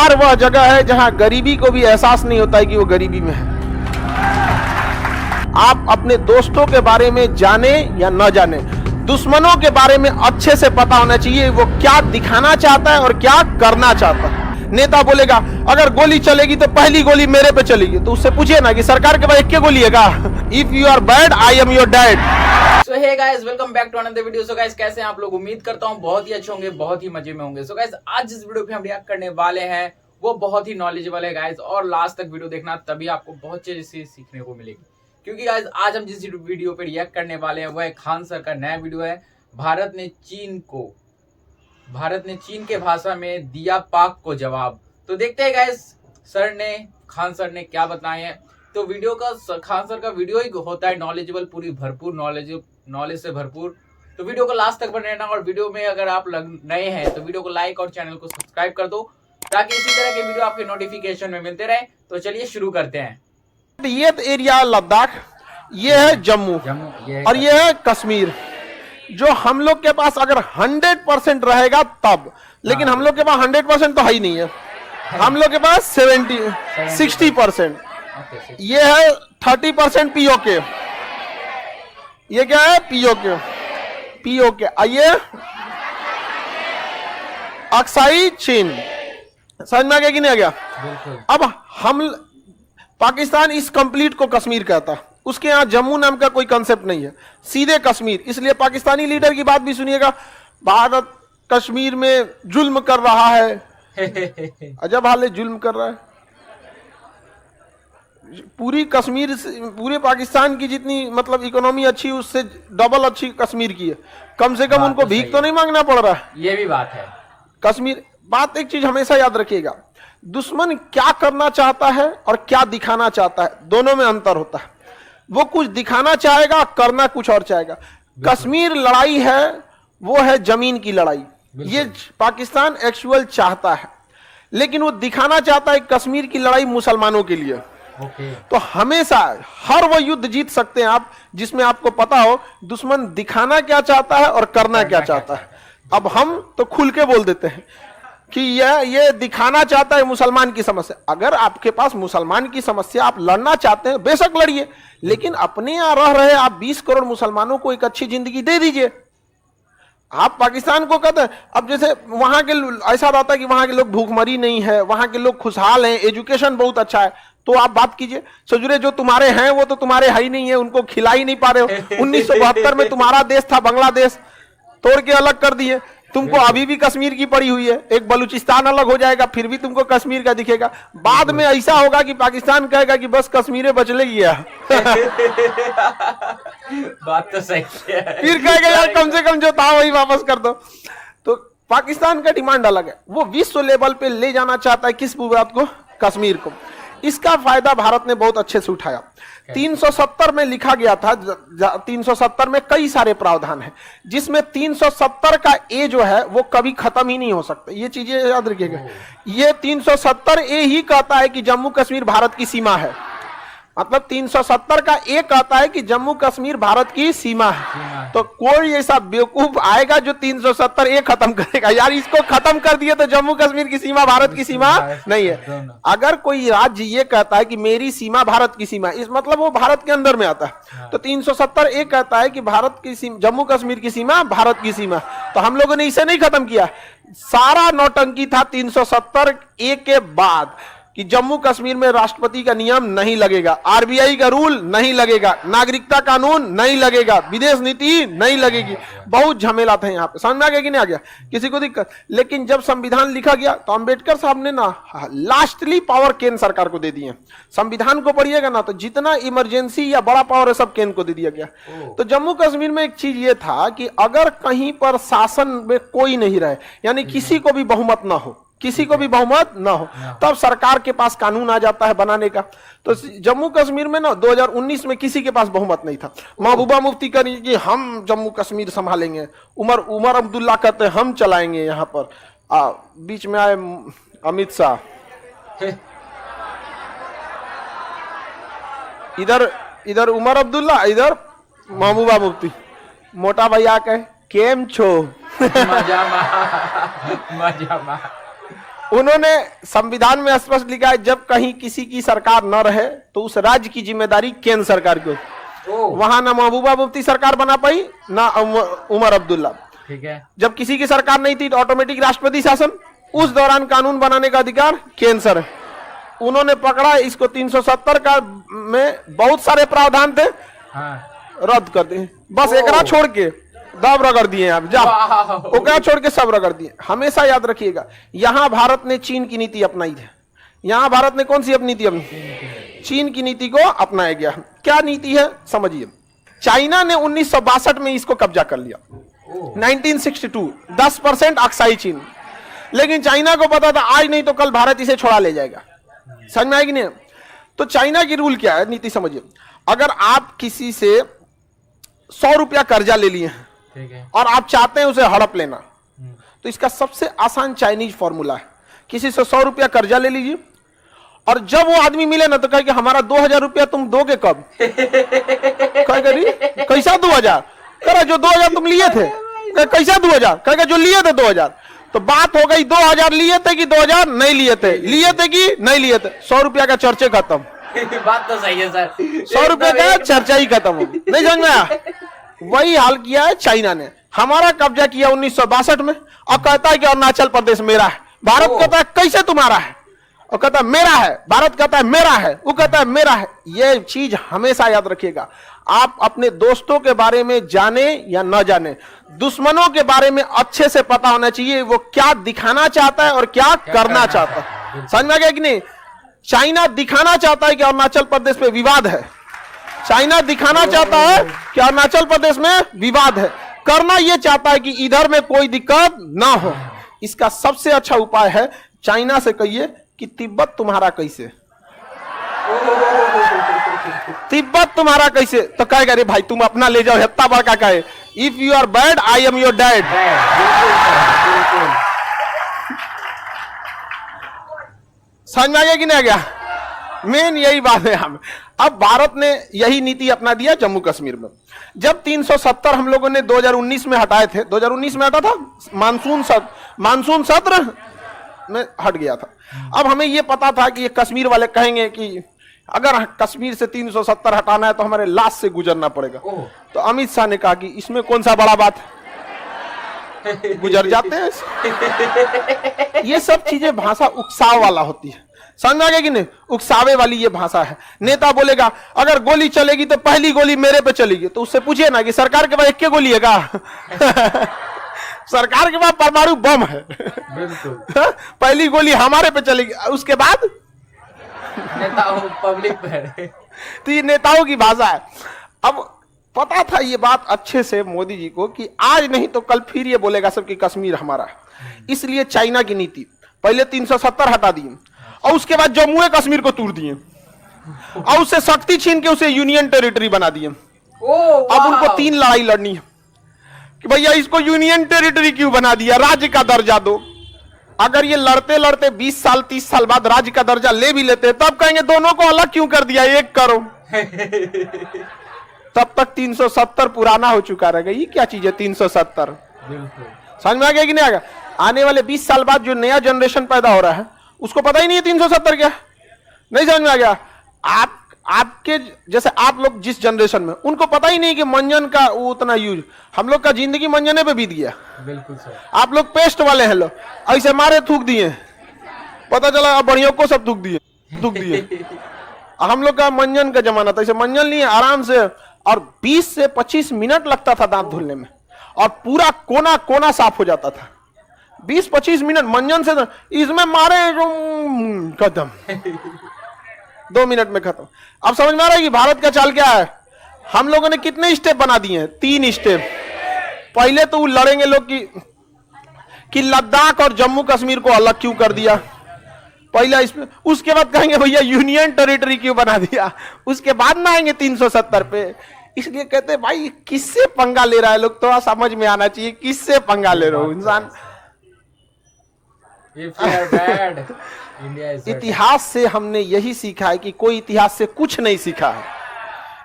बिहार वह जगह है जहां गरीबी को भी एहसास नहीं होता है कि वो गरीबी में है। आप अपने दोस्तों के बारे में जाने या न जाने, दुश्मनों के बारे में अच्छे से पता होना चाहिए वो क्या दिखाना चाहता है और क्या करना चाहता है। नेता बोलेगा अगर गोली चलेगी तो पहली गोली मेरे पे चलेगी, तो उससे पूछिए ना कि सरकार के पास एक गोली है का? If you are bad I am your dad. So hey guys, welcome back to another video. So guys, कैसे हैं आप लोग? उम्मीद करता हूं बहुत ही अच्छे होंगे, बहुत ही मजे में होंगे। सो गाइस, आज जिस वीडियो पे हम रिएक्ट करने वाले हैं वो बहुत ही नॉलेजेबल है गाइस, और लास्ट तक वीडियो देखना, तभी आपको बहुत चीजें सीखने को मिलेगी। क्योंकि गाइस आज हम जिस वीडियो पे रिएक्ट करने वाले हैं वह खान सर का नया वीडियो है। भारत ने चीन के भाषा में दिया पाक को जवाब। तो देखते हैं गाइस खान सर ने क्या बताए हैं। तो वीडियो का खान सर का वीडियो ही होता है नॉलेजेबल, पूरी भरपूर नॉलेज से भरपूर। तो वीडियो को लास्ट तक बने रहना, और वीडियो में अगर आप नए हैं तो वीडियो को लाइक और चैनल को सब्सक्राइब कर दो, ताकि इसी तरह के वीडियो आपके नोटिफिकेशन में मिलते रहे। तो चलिए शुरू करते हैं। ये एरिया लद्दाख, ये है जम्मू और ये है कश्मीर, जो हम लोग के पास अगर 100% रहेगा तब, लेकिन हम लोग के पास 100% तो है ही नहीं है। हम लोग के पास 60%। ये है 30% पीओके। ये क्या है? पीओके। आइए, अक्साई चीन। समझ में आ गया कि नहीं आ गया? अब हम पाकिस्तान इस कंप्लीट को कश्मीर कहता है, उसके यहां जम्मू नाम का कोई कंसेप्ट नहीं है, सीधे कश्मीर। इसलिए पाकिस्तानी लीडर की बात भी सुनिएगा, भारत कश्मीर में जुल्म कर रहा है। अजब हाल है, जुल्म कर रहा है। पूरी कश्मीर से, पूरे पाकिस्तान की जितनी मतलब इकोनॉमी अच्छी, उससे डबल अच्छी कश्मीर की है। कम से कम उनको भीख तो नहीं मांगना पड़ रहा है। ये भी बात है। कश्मीर बात, एक चीज हमेशा याद रखिएगा, दुश्मन क्या करना चाहता है और क्या दिखाना चाहता है, दोनों में अंतर होता है। वो कुछ दिखाना चाहेगा, करना कुछ और चाहेगा। कश्मीर लड़ाई है, वो है जमीन की लड़ाई। ये पाकिस्तान एक्चुअल चाहता है, लेकिन वो दिखाना चाहता है कश्मीर की लड़ाई मुसलमानों के लिए। तो हमेशा हर वो युद्ध जीत सकते हैं आप जिसमें आपको पता हो दुश्मन दिखाना क्या चाहता है और करना क्या चाहता है। अब हम तो खुल के बोल देते हैं कि ये दिखाना चाहता है मुसलमान की समस्या। अगर आपके पास मुसलमान की समस्या, आप लड़ना चाहते हैं, बेशक लड़िए, लेकिन अपने यहां रह रहे आप 20 करोड़ मुसलमानों को एक अच्छी जिंदगी दे दीजिए। आप पाकिस्तान को कहते हैं, अब जैसे वहां के ऐसा रहता है कि वहां के लोग भूखमरी नहीं है, वहां के लोग खुशहाल हैं, एजुकेशन बहुत अच्छा है, तो आप बात कीजिए सजुरे जो तुम्हारे हैं वो तो तुम्हारे है ही नहीं है, उनको खिला ही नहीं पा रहे हो। 1972 में तुम्हारा देश था बांग्लादेश, तोड़ के अलग कर दिए। तुमको अभी भी कश्मीर की पड़ी हुई है, एक बलूचिस्तान अलग हो जाएगा फिर भी तुमको कश्मीर का दिखेगा। बाद में ऐसा होगा कि पाकिस्तान कहेगा कि बस कश्मीर बच ले गया। बात तो सही है। फिर कहेगा यार कम से कम जो था वही वापस कर दो। तो पाकिस्तान का डिमांड अलग है, वो विश्व लेवल पे ले जाना चाहता है किस बात को? कश्मीर को। इसका फायदा भारत ने बहुत अच्छे से उठाया। 370 में लिखा गया था, 370 में कई सारे प्रावधान हैं, जिसमें 370 का ए जो है वो कभी खत्म ही नहीं हो सकता। ये चीजें याद रखिएगा। ये 370 ए ही कहता है कि जम्मू कश्मीर भारत की सीमा है। मतलब 370 का ए कहता है कि जम्मू कश्मीर भारत की सीमा है। तो कोई ऐसा बेवकूफ आएगा जो 370 ए खत्म करेगा, यार इसको खत्म कर दिए तो जम्मू कश्मीर की सीमा भारत की सीमा नहीं है। अगर कोई राज्य ये कहता है कि मेरी सीमा भारत की सीमा, इस मतलब वो भारत के अंदर में आता है। तो 370 ए कहता है कि भारत की जम्मू कश्मीर की सीमा भारत की सीमा। तो हम लोगों ने इसे नहीं खत्म किया, सारा नौटंकी था 370 ए के बाद कि जम्मू कश्मीर में राष्ट्रपति का नियम नहीं लगेगा, आरबीआई का रूल नहीं लगेगा, नागरिकता कानून नहीं लगेगा, विदेश नीति नहीं लगेगी। बहुत झमेला था यहाँ पे। समझ में आ गया कि नहीं आ गया? किसी को दिक्कत? लेकिन जब संविधान लिखा गया तो अंबेडकर साहब ने ना लास्टली पावर केंद्र सरकार को दे दिए। संविधान को पढ़िएगा ना तो जितना इमरजेंसी या बड़ा पावर है सब केंद्र को दे दिया गया। तो जम्मू कश्मीर में एक चीज ये था कि अगर कहीं पर शासन में कोई नहीं रहे, यानी किसी को भी बहुमत ना हो, किसी को भी बहुमत ना हो, तब सरकार के पास कानून आ जाता है बनाने का। तो जम्मू कश्मीर में ना 2019 में किसी के पास बहुमत नहीं था। महबूबा मुफ्ती करी कि हम जम्मू कश्मीर संभालेंगे, उमर अब्दुल्ला कहते हम चलाएंगे यहाँ पर। बीच में आए अमित शाह, इधर उमर अब्दुल्ला, इधर महबूबा मुफ्ती। मोटा भैया कहे केम छो? उन्होंने संविधान में स्पष्ट लिखा है जब कहीं किसी की सरकार न रहे तो उस राज्य की जिम्मेदारी केंद्र सरकार की हो। वहां ना महबूबा मुफ्ती सरकार बना पाई ना उमर अब्दुल्ला। ठीक है। जब किसी की सरकार नहीं थी तो ऑटोमेटिक राष्ट्रपति शासन, उस दौरान कानून बनाने का अधिकार केंद्र सर। उन्होंने पकड़ा इसको 370 का में बहुत सारे प्रावधान थे, रद्द कर दिए, बस एकरा छोड़ के दब रगड़ दिए आप जा, ओकरा छोड़ के सब रगड़ दिए। हमेशा याद रखिएगा, यहां भारत ने चीन की नीति अपनाई है। यहां भारत ने कौन सी अपनी नीति अपनी? चीन की नीति को अपनाया गया। क्या नीति है समझिए। चाइना ने 1962 में इसको कब्जा कर लिया, 1962 10% अक्साई चीन। लेकिन चाइना को पता था आज नहीं तो कल भारत इसे छोड़ा ले जाएगा। समझ में आएगी नहीं? तो चाइना की रूल क्या है, नीति समझिए। अगर आप किसी से 100 रुपया कर्जा ले लिए हैं और आप चाहते हैं उसे हड़प लेना, तो इसका सबसे आसान चाइनीज फॉर्मूला है, किसी से 100 रुपया कर्जा ले लीजिए और जब वो आदमी मिले ना तो कहे कि हमारा 2000 रुपया तुम दोगे कब? कहेगा कैसा 2000? कह जो 2000 तुम लिए थे। कैसा 2000? कहेगा जो लिए थे 2000। तो बात हो गई 2000 लिए थे कि 2000 नहीं लिए थे, लिए थे कि नहीं लिए थे। 100 रुपया का चर्चे खत्म। बात तो सही है सर, 100 रुपये का चर्चा ही खत्म हो। नहीं समझ में आया? वही हाल किया है चाइना ने। हमारा कब्जा किया 1962 में और कहता है कि अरुणाचल प्रदेश मेरा है। भारत कहता है कैसे तुम्हारा है? और कहता है मेरा है। भारत कहता है मेरा है, वो कहता है मेरा है। ये चीज हमेशा याद रखिएगा। आप अपने दोस्तों के बारे में जाने या न जाने, दुश्मनों के बारे में अच्छे से पता होना चाहिए वो क्या दिखाना चाहता है और क्या करना चाहता है। समझ में आ गया कि नहीं? चाइना दिखाना चाहता है कि अरुणाचल प्रदेश पे विवाद है। चाइना दिखाना चाहता है कि अरुणाचल प्रदेश में विवाद है। करना यह चाहता है कि इधर में कोई दिक्कत ना हो। इसका सबसे अच्छा उपाय है चाइना से कहिए कि तिब्बत तुम्हारा कैसे, तिब्बत तुम्हारा कैसे? तो कहेगा अरे भाई तुम अपना ले जाओ, हेत्ता बड़का कहे if you are bad I am your dad. समझ में आ गया कि नहीं आ गया? मेन यही बात है। हम अब भारत ने यही नीति अपना दिया जम्मू कश्मीर में। जब 370 हम लोगों ने 2019 में हटाए थे, 2019 में हटा था, मानसून सत्र में हट गया था। अब हमें यह पता था कि ये कश्मीर वाले कहेंगे कि अगर कश्मीर से 370 हटाना है तो हमारे लाश से गुजरना पड़ेगा। तो अमित शाह ने कहा कि इसमें कौन सा बड़ा बात है, गुजर जाते हैं। ये सब चीजें भाषा उकसाव वाला होती है। समझ में आ गया कि नहीं? उकसावे वाली ये भाषा है। नेता बोलेगा अगर गोली चलेगी तो पहली गोली मेरे पे चलेगी, तो उससे पूछिए ना कि सरकार के पास एक गोली है का? सरकार के पास परमाणु बम है। बिल्कुल। पहली गोली हमारे पे चलेगी, उसके बाद नेताओं पब्लिक पे। तो ये नेताओं की भाषा है। अब पता था ये बात अच्छे से मोदी जी को कि आज नहीं तो कल फिर ये बोलेगा सब कि कश्मीर हमारा है। इसलिए चाइना की नीति पहले 370 हटा दिए और उसके बाद जम्मू कश्मीर को तोड़ दिए और उससे शक्ति छीन के उसे यूनियन टेरिटरी बना दिए। अब उनको 3 लड़ाई लड़नी है कि भैया इसको यूनियन टेरिटरी क्यों बना दिया, राज्य का दर्जा दो। अगर ये लड़ते लड़ते 20 साल 30 साल बाद राज्य का दर्जा ले भी लेते तब कहेंगे दोनों को अलग क्यों कर दिया, एक करो। तब तक 370 पुराना हो चुका रहेगा। ये क्या चीज है 370? समझ में आ गया कि नहीं आ गया? आने वाले 20 साल बाद जो नया जनरेशन पैदा हो रहा है उसको पता ही नहीं है 370 क्या। नहीं समझ में आ गया? आपके जैसे आप लोग जिस जनरेशन में, उनको पता ही नहीं कि मंजन का वो उतना यूज। हम लोग का जिंदगी मंजने पे बीत गया। बिल्कुल सर। आप लोग पेस्ट वाले हैं, लो ऐसे मारे थूक दिए, पता चला अब बढ़ियों को सब थूक दिए। हम लोग का मंजन का जमाना था, ऐसे मंजन लिए आराम से, और 20 से 25 मिनट लगता था दांत धुलने में और पूरा कोना कोना साफ हो जाता था। 20-25 मिनट मंजन से, इसमें मारे खत्म, 2 मिनट में खत्म। अब समझ में आ रहा है कि भारत का चाल क्या है? हम लोगों ने कितने स्टेप बना दिए हैं? 3 स्टेप। पहले तो लड़ेंगे लोग कि लद्दाख और जम्मू कश्मीर को अलग क्यों कर दिया, पहला इसमें। उसके बाद कहेंगे भैया यूनियन टेरिटरी क्यों बना दिया, उसके बाद ना आएंगे 370 पे। इसलिए कहते हैं भाई किससे पंगा ले रहा है लोग, थोड़ा समझ में आना चाहिए किससे पंगा ले रहे हो इंसान। इतिहास से हमने यही सीखा है कि कोई इतिहास से कुछ नहीं सीखा है।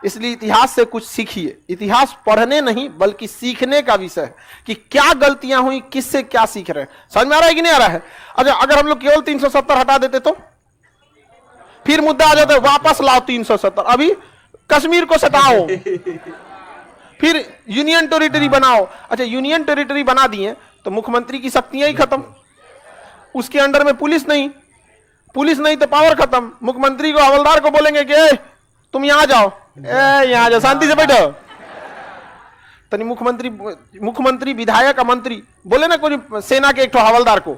इसलिए इतिहास से कुछ सीखिए। इतिहास पढ़ने नहीं बल्कि सीखने का विषय है कि क्या गलतियां हुई, किससे क्या सीख रहे हैं। समझ में आ रहा है कि नहीं आ रहा है? अच्छा, अगर हम लोग केवल 370 हटा देते तो फिर मुद्दा आ जाता है वापस लाओ 370, अभी कश्मीर को सटाओ, फिर यूनियन टेरिटरी बनाओ। अच्छा, यूनियन टेरिटरी बना दिए तो मुख्यमंत्री की शक्तियां ही खत्म, उसके अंडर में पुलिस नहीं तो पावर खत्म। मुख्यमंत्री को, हवलदार को बोलेंगे कि तुम यहां जाओ, यहां जाओ, शांति से बैठो। तनी मुख्यमंत्री विधायक मंत्री बोले ना कोई सेना के एक तो हवलदार को,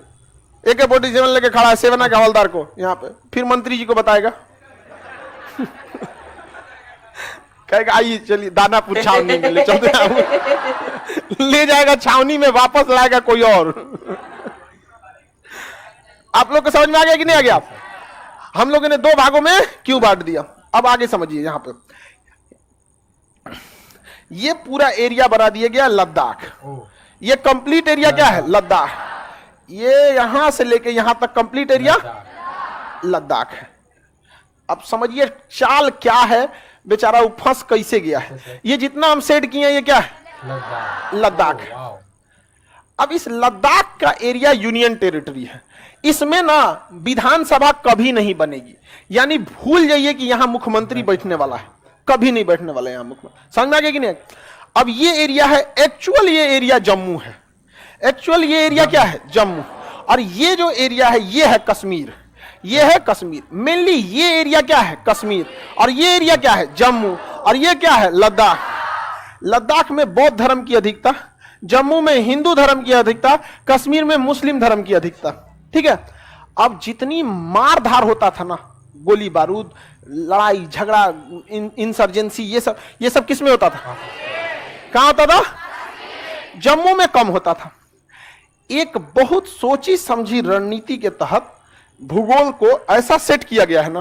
AK-47 लेके खड़ा है सेना के हवलदार को यहां पे, फिर मंत्री जी को बताएगा कहेगा आइए चलिए दानापुर छावनी में ले चलते हैं, ले जाएगा छावनी में, वापस लाएगा कोई और। आप लोग को समझ में आ गया कि नहीं आ गया? हम लोगों ने 2 भागों में क्यों बांट दिया, अब आगे समझिए। यहां पे ये पूरा एरिया बना दिया गया लद्दाख। ये कंप्लीट एरिया क्या है? लद्दाख। ये यहां से लेके यहां तक कंप्लीट एरिया लद्दाख है। अब समझिए चाल क्या है, बेचारा वो फंस कैसे गया है। ये जितना हम सेट किए ये क्या है? लद्दाख। अब इस लद्दाख का एरिया यूनियन टेरिटरी है, इसमें ना विधानसभा कभी नहीं बनेगी, यानी भूल जाइए कि यहां मुख्यमंत्री बैठने वाला है, कभी नहीं बैठने वाला यहां मुख्यमंत्री। समझ में आ गया कि नहीं? अब ये एरिया है, एक्चुअल ये एरिया जम्मू है, एक्चुअल ये एरिया क्या है? जम्मू। और ये जो एरिया है ये है कश्मीर, ये है कश्मीर। मेनली ये एरिया क्या है? कश्मीर। और ये एरिया क्या है? जम्मू। और ये क्या है? लद्दाख। लद्दाख में बौद्ध धर्म की अधिकता, जम्मू में हिंदू धर्म की अधिकता, कश्मीर में मुस्लिम धर्म की अधिकता। ठीक है। अब जितनी मारधार होता था ना, गोली बारूद, लड़ाई झगड़ा, इंसर्जेंसी, ये सब किस में होता था? कहां होता था? जम्मू में कम होता था। एक बहुत सोची समझी रणनीति के तहत भूगोल को ऐसा सेट किया गया है ना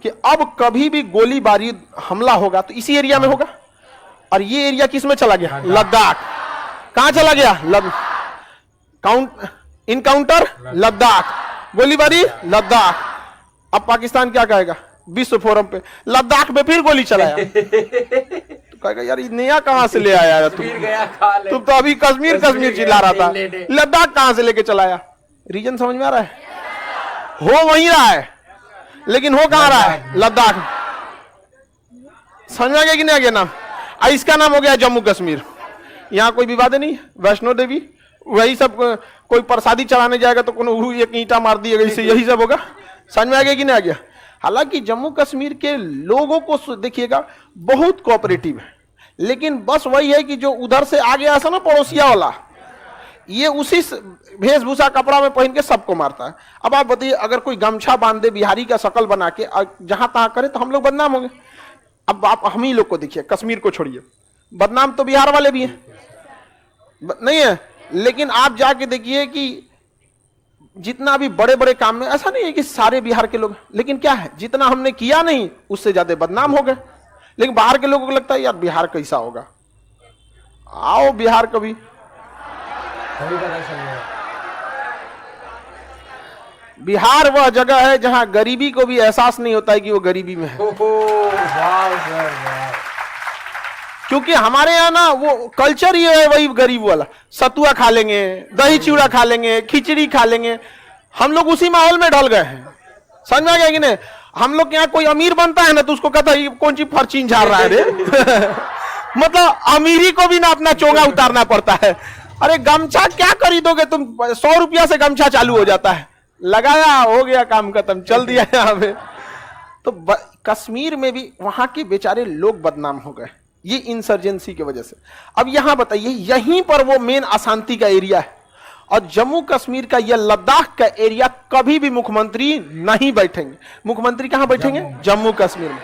कि अब कभी भी गोली बारूद हमला होगा तो इसी एरिया में होगा। और ये एरिया किस में चला गया? लद्दाख। कहां चला गया? इनकाउंटर लद्दाख, गोलीबारी लद्दाख। अब पाकिस्तान क्या कहेगा विश्व फोरम पे? लद्दाख में फिर गोली चलाया तो कहेगा यार नया कहां से ले आया है तुम तो अभी कश्मीर चिल्ला रहा था, लद्दाख कहां से लेके चलाया? रीजन समझ में आ रहा है? हो वहीं रहा है लेकिन हो कहां रहा है? लद्दाख। समझ में आ गया कि नहीं आ गया नाम? इसका नाम हो गया जम्मू कश्मीर। यहां कोई विवाद नहीं। वैष्णो देवी वही सब, कोई प्रसादी चढ़ाने जाएगा तो कोई एक ईंटा मार दिएगा, इससे यही सब होगा। समझ में आ गया कि नहीं आ गया? हालांकि जम्मू कश्मीर के लोगों को देखिएगा बहुत कोऑपरेटिव है, लेकिन बस वही है कि जो उधर से आ गया ऐसा ना पड़ोसिया वाला, ये उसी वेशभूषा कपड़ा में पहन के सबको मारता है। अब आप बताइए अगर कोई गमछा बांध दे बिहारी का शकल बना के जहां तहां करे तो हम लोग बदनाम होंगे। अब आप हम ही लोग को देखिए, कश्मीर को छोड़िए, बदनाम तो बिहार वाले भी हैं, नहीं है? लेकिन आप जाके देखिए कि जितना भी बड़े बड़े काम में, ऐसा नहीं है कि सारे बिहार के लोग, लेकिन क्या है जितना हमने किया नहीं उससे ज्यादा बदनाम हो गए। लेकिन बाहर के लोगों को लगता है यार बिहार कैसा होगा, आओ बिहार कभी। बिहार वह जगह है जहां गरीबी को भी एहसास नहीं होता है कि वो गरीबी में है। क्योंकि हमारे यहाँ ना वो कल्चर ही है वही गरीब वाला, सतुआ खा लेंगे, दही चूड़ा खा लेंगे, खिचड़ी खा लेंगे, हम लोग उसी माहौल में ढल गए हैं। समझ में आ गया कि नहीं? हम लोग के यहाँ कोई अमीर बनता है ना तो उसको कहता है ये कौन सी फर्चीन झाड़ रहा है रे मतलब अमीरी को भी ना अपना चोंगा उतारना पड़ता है। अरे गमछा क्या खरीदोगे तुम, 100 रुपया से गमछा चालू हो जाता है, लगाया हो गया काम खत्म, चल दिया यहाँ पे। तो कश्मीर में भी वहां के बेचारे लोग बदनाम हो गए ये इंसर्जेंसी की वजह से। अब यहां बताइए, यहीं पर वो मेन अशांति का एरिया है, और जम्मू कश्मीर का यह लद्दाख का एरिया कभी भी मुख्यमंत्री नहीं बैठेंगे। मुख्यमंत्री कहां बैठेंगे? जम्मू कश्मीर में।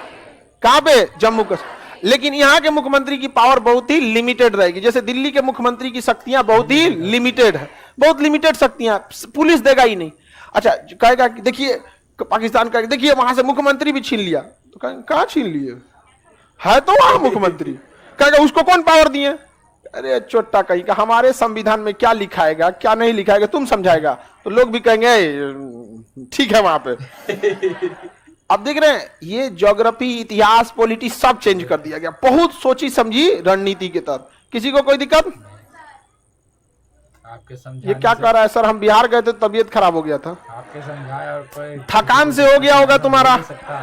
कहां पे? जम्मू कश्मीर। लेकिन यहां के मुख्यमंत्री की पावर बहुत ही लिमिटेड रहेगी। जैसे दिल्ली के मुख्यमंत्री की शक्तियां बहुत ही लिमिटेड है, बहुत लिमिटेड शक्तियां, पुलिस देगा ही नहीं। अच्छा कहेगा कि देखिए पाकिस्तान का, देखिए वहां से मुख्यमंत्री भी छीन लिया, तो कहां छीन लिए है? तो वहां मुख्यमंत्री कहेगा उसको कौन पावर दिए? अरे चोट्टा कहीं का, हमारे संविधान में क्या लिखाएगा क्या नहीं लिखाएगा तुम समझाएगा? तो लोग भी कहेंगे ठीक है वहां पे अब देख रहे हैं ये ज्योग्राफी, इतिहास, पॉलिटी सब चेंज कर दिया गया, बहुत सोची समझी रणनीति के तहत। किसी को कोई दिक्कत? आपके ये समझाने क्या से कर रहा है सर? हम बिहार गए थे, तबीयत खराब हो गया था। आपके समझाए और कोई थकान से हो गया होगा तुम्हारा। नहीं सकता।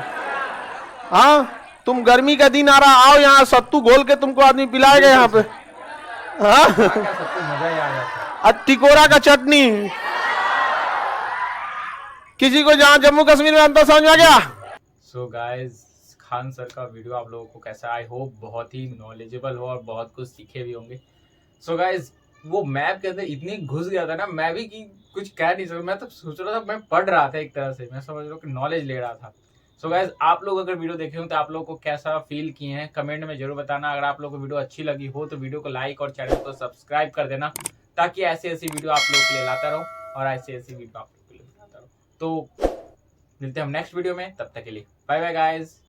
हाँ, तुम गर्मी का दिन आ रहा, आओ यहाँ सत्तू घोल के तुमको आदमी पिलाएगा यहाँ पे। हाँ, क्या सबको मजा ही आ जाता। और टिकोरा का चटनी। किसी को जहाँ जम्मू कश्मीर में अंतर समझ में आ गया? सो गाइस, खान सर का वीडियो आप लोगों को कैसा, आई होप बहुत ही नॉलेजेबल हो और बहुत कुछ सीखे भी होंगे। सो गाइस, वो मैप के अंदर इतनी घुस गया था ना, मैं भी कि कुछ कह नहीं सकता। मैं तो सोच रहा था, मैं पढ़ रहा था एक तरह से, मैं समझ रहा हूँ कि नॉलेज ले रहा था। सो गाइस, आप लोग अगर वीडियो देखे हो तो आप लोगों को कैसा फील किए हैं कमेंट में जरूर बताना। अगर आप लोगों को वीडियो अच्छी लगी हो तो वीडियो को लाइक और चैनल को सब्सक्राइब कर देना, ताकि ऐसी ऐसी वीडियो आप लोगों के लिए लाता रहूं और ऐसी ऐसी वीडियो आप लोगों के लिए लाता रहूं। तो मिलते हैं हम नेक्स्ट वीडियो में, तब तक के लिए बाय बाय गाइस।